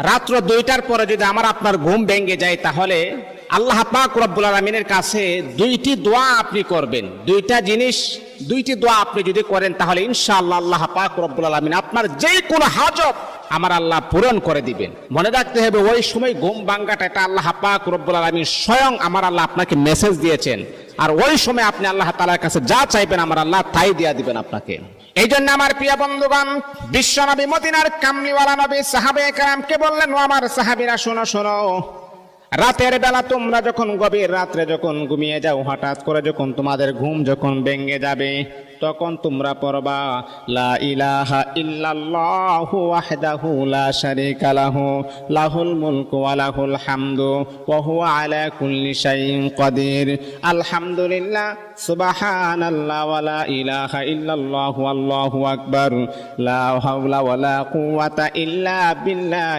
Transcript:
রাত্র 2টার পরে যদি আমার আপনার ঘুম ভেঙে যায়, তাহলে আল্লাহ পাক রব্বুল আলামিনের কাছে দুইটি দোয়া আপনি করবেন। দুইটি দোয়া আপনি যদি করেন, তাহলে ইনশাআল্লাহ আল্লাহ পাক রব্বুল আলামিন আপনার যে কোনো হাজত আমার আল্লাহ পূরণ করে দিবেন। মনে রাখতে হবে, ওই সময় ঘুম ভাঙ্গাটা এটা আল্লাহ পাক রব্বুল আলামিন স্বয়ং আমার আল্লাহ আপনাকে মেসেজ দিয়েছেন। আর ওই সময় আপনি আল্লাহ তাআলার কাছে যা চাইবেন আমার আল্লাহ তাই দিয়ে দিবেন আপনাকে। এই জন্য আমার প্রিয় বন্ধুগণ, বিশ্ব নবী মদিনার কামলিওয়ালা নবী সাহাবায়ে কেরামকে বললেন, ও আমার সাহাবীরা শোনো শোনো, রাতের বেলা তোমরা যখন গভীর রাত্রে যখন ঘুমিয়ে যাও, হঠাৎ করে যখন তোমাদের ঘুম যখন ভেঙে যাবে, তখন তোমরা পড়বা লা ইলাহা ইল্লাল্লাহু ওয়াহদাহু লা শারীকা লাহু লাহুল মুলকু ওয়া লাহুল হামদু ওয়া হুয়া আলা কুল্লি শাইইন কাদির। আলহামদুলিল্লাহ, সুবহানাল্লাহ, ওয়া লা ইলাহা ইল্লাল্লাহু আল্লাহু আকবার, লা হাওলা ওয়া লা কুওয়াতা ইল্লা বিল্লাহ।